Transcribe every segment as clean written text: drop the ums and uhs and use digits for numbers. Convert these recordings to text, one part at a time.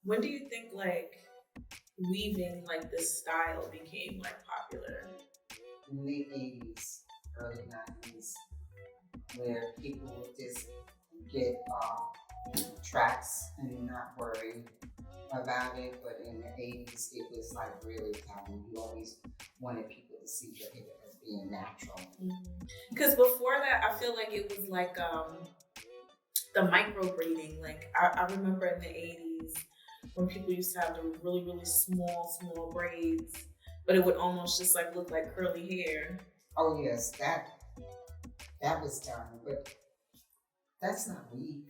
When do you think like weaving like this style became like popular? In the late 80s, early 90s, where people would just get tracks and not worry about it. But in the 80s, it was like really taboo. You always wanted people to see your hair as being natural. Because before that, I feel like it was like the micro braiding. Like I remember in the 80s when people used to have the really, really small braids, but it would almost just like look like curly hair. Oh yes, that was done, but that's not weave.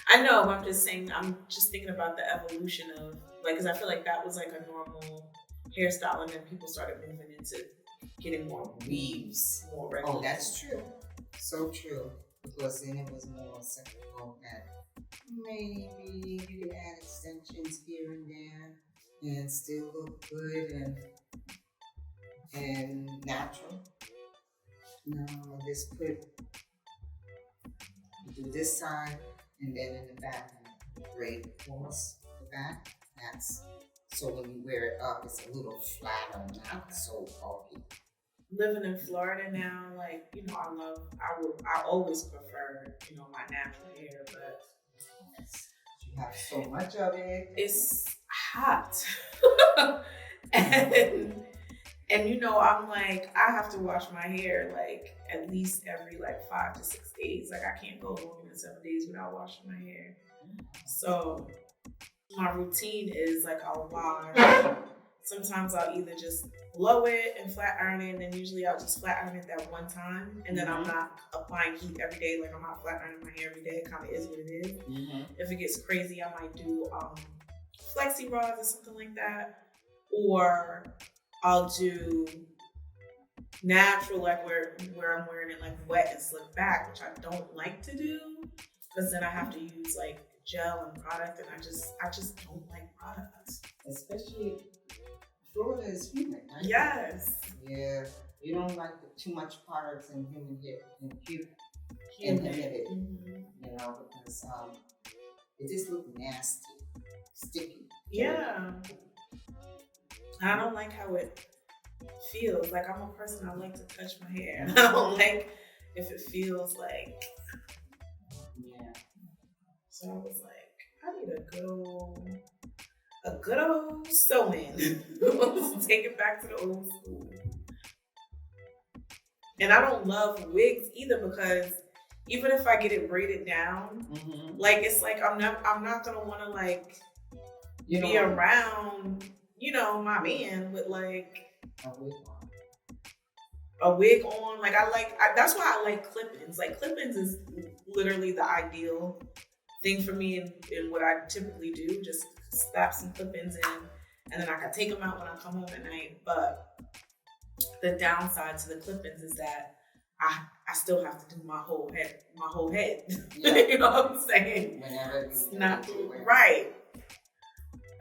I know, but I'm just saying, I'm just thinking about the evolution of, like, because I feel like that was like a normal hairstyle, and then people started moving into getting more weaves, more regular. Oh, that's true. So true. Because then it was more acceptable that maybe you could add extensions here and there and still look good and natural. No, just do this side and then in the back braid across the back. That's so when you wear it up, it's a little flatter, not so bulky. Living in Florida now, like, you know, I always prefer, you know, my natural hair, but you have so much of it. It's hot. and you know, I'm like, I have to wash my hair like at least every like 5 to 6 days. Like I can't go longer than 7 days without washing my hair. So my routine is like I'll wash. Sometimes I'll either just blow it and flat iron it, and then usually I'll just flat iron it that one time, and then I'm not applying heat every day. Like I'm not flat ironing my hair every day. It kind of is what it is. If it gets crazy, I might do flexi rods or something like that, or I'll do natural, like where I'm wearing it like wet and slick back, which I don't like to do, because then I have to use like gel and product, and I just don't like products, especially. Florida is humid, right? Yes. Yeah. You don't like too much products and humidity. You know, because it just looks nasty, sticky. Yeah. I don't like how it feels. Like I'm a person, I like to touch my hair. I don't like if it feels like. Yeah. So I was like, I need a good old sew-in. Take it back to the old school. And I don't love wigs either, because even if I get it braided down, like it's like I'm not gonna want to like be around, you know, my man with like a wig on. Like that's why I like clip-ins. Like clip-ins is literally the ideal thing for me in what I typically do. Just slap some clip-ins in, and then I can take them out when I come home at night. But the downside to the clip-ins is that I still have to do my whole head. Yeah. You know what I'm saying? Whenever it's not right.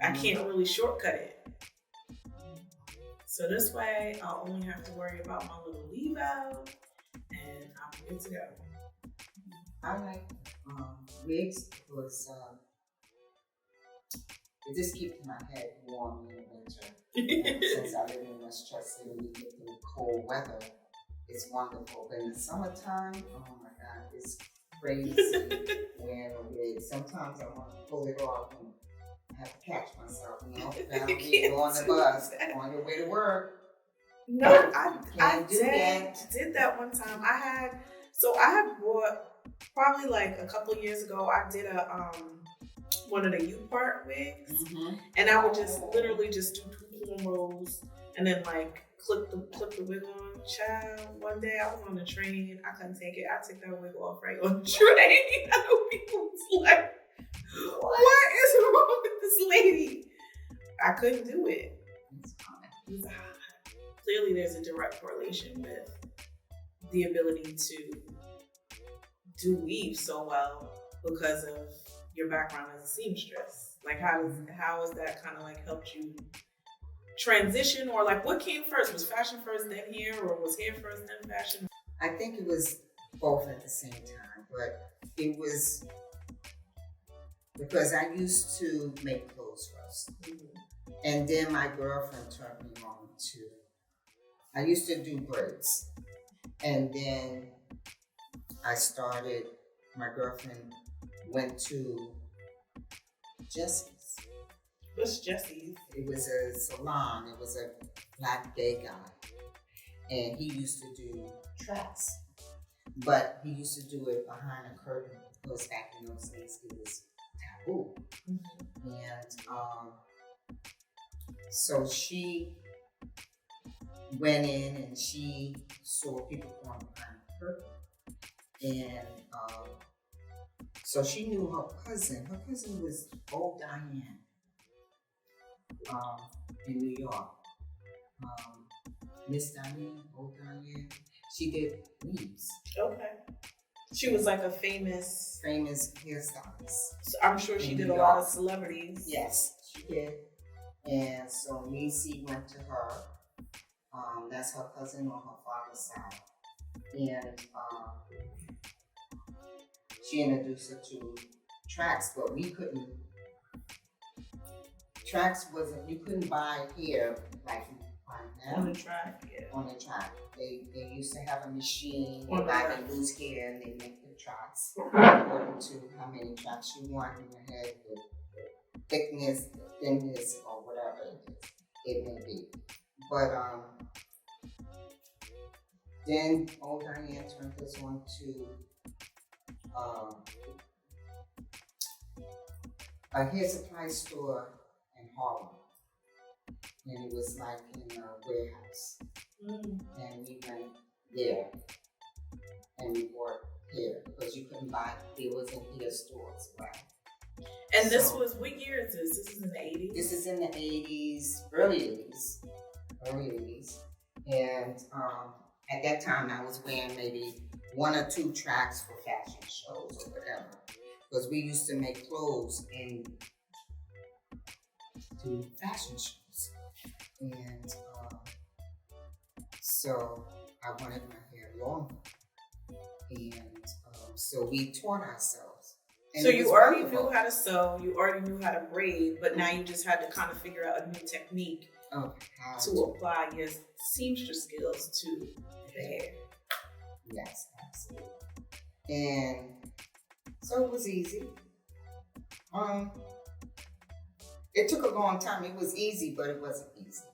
I can't really shortcut it. So this way, I'll only have to worry about my little leave out, and I'm good to go. I like wigs because it just keeps my head warm in the winter. And since I live in Westchester, we get the cold weather. It's wonderful. But in the summertime, oh my God, it's crazy wearing a wig. Sometimes I want to pull it off and I have to catch myself, you know, down here on the bus on your way to work. No, I did that one time. I had bought probably like a couple of years ago. I did a one of the U-part wigs, and I would just literally just do 2 cornrows and then like clip the wig on. Child, one day I was on the train, I couldn't take it. I took that wig off right on the train. I know people was like, what is wrong with this lady? I couldn't do it. Clearly there's a direct correlation with the ability to do weave so well because of your background as a seamstress. Like how has that kind of like helped you transition, or like what came first? Was fashion first then hair, or was hair first then fashion? I think it was both at the same time, but it was because I used to make clothes clothes first. And then my girlfriend turned me on to, I used to do braids. And then my girlfriend went to Jesse's. What's Jesse's? It was a salon. It was a black gay guy. And he used to do tracks. But he used to do it behind a curtain because back in those days it was taboo. And so she went in and she saw people going behind the curtain. And so she knew her cousin. Her cousin was old Diane in New York. Miss Diane, old Diane. She did weaves. Okay. She was like a famous hairstylist. So I'm sure she did a lot of celebrities. Yes, she did. And so Nisi went to her. That's her cousin on her father's side. And she introduced her to tracks, but you couldn't buy hair like you find now. On the track, yeah. On the track. They used to have a machine whereby they lose hair and they make the tracks according to how many tracks you want in your head, the thickness, the thinness, or whatever it may be. But then old Diane turned this on to a hair supply store in Harlem. And it was like in a warehouse. And we went there and we bought hair because you couldn't buy, there wasn't hair stores, right? And this was, what year is this? This is in the 80s? This is in the 80s, early 80s. And at that time I was wearing maybe 1 or 2 tracks for fashion shows or whatever. Because we used to make clothes and do fashion shows. And so I wanted my hair long. And so we taught ourselves. And so you already knew how to sew, you already knew how to braid, but now you just had to kind of figure out a new technique to apply your seamstress skills to the hair. Yes, absolutely. And so it was easy. It took a long time. It was easy, but it wasn't easy.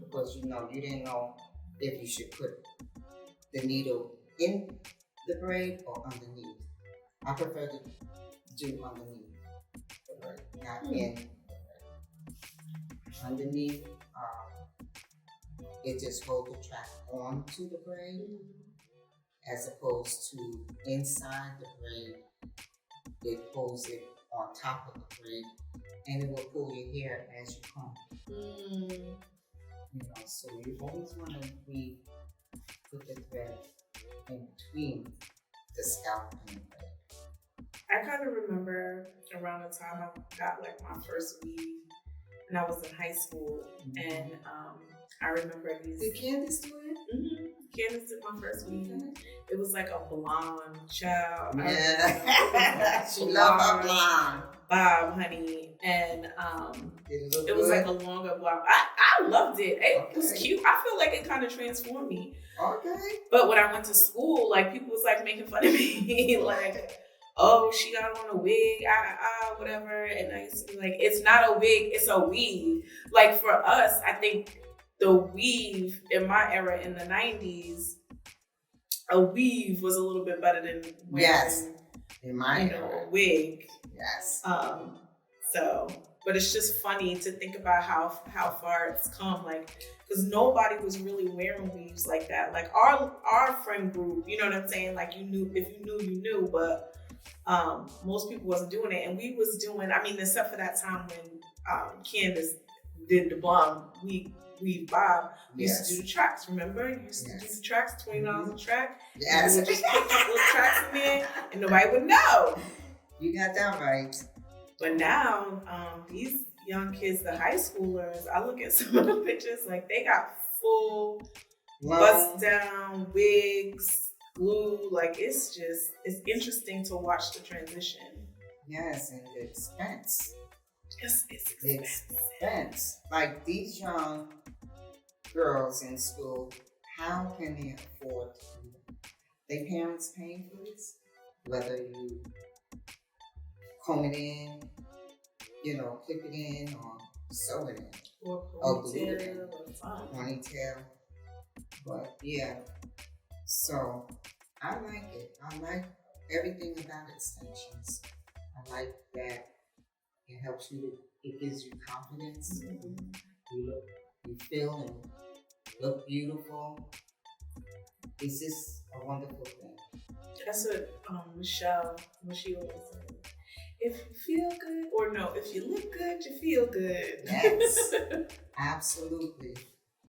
Because you didn't know if you should put the needle in the braid or underneath. I prefer to do underneath the braid, not in the braid. Underneath, it just holds the track onto the braid, as opposed to inside the braid, it holds it on top of the braid, and it will pull your hair as you comb. So you always want to put the thread in between the scalp and the braid. I kind of remember around the time I got like my first weave, and I was in high school, and I remember these. Did Candace do it? Candace did my first weave. It was like a blonde child. Yeah, she loved her blonde. Bob, honey, and it was like a longer bob. I loved it. It was cute. I feel like it kind of transformed me. Okay. But when I went to school, like people was like making fun of me, like, oh, she got on a wig, whatever. And I used to be like, it's not a wig, it's a weave. Like for us, I think the weave in my era in the 90s, a weave was a little bit better than wearing, in my era, a wig. Yes. But it's just funny to think about how far it's come, like, because nobody was really wearing weaves like that. Like our friend group, you know what I'm saying? Like if you knew, you knew, but most people wasn't doing it. And we was doing, except for that time when Candace did the blonde weave bob, we used to do the tracks, remember? You used to do the tracks, $20 a track. Yes. And we would just put little tracks in there and nobody would know. You got that right. But now, these young kids, the high schoolers, I look at some of the pictures, like they got full bust down wigs, glue. Like it's interesting to watch the transition. Yes, and the expense. It's The expense. Like these young girls in school, how can they afford to do that? Their parents paying for this? Whether you comb it in, clip it in, or sew it in, or glue it in, ponytail or something. ponytail. But yeah, so I like it. I like everything about extensions. I like that it helps you it gives you confidence. You feel and look beautiful. It's just a wonderful thing. That's what Michelle, when she always said, if you feel good, or no, if you look good, you feel good. Yes, absolutely.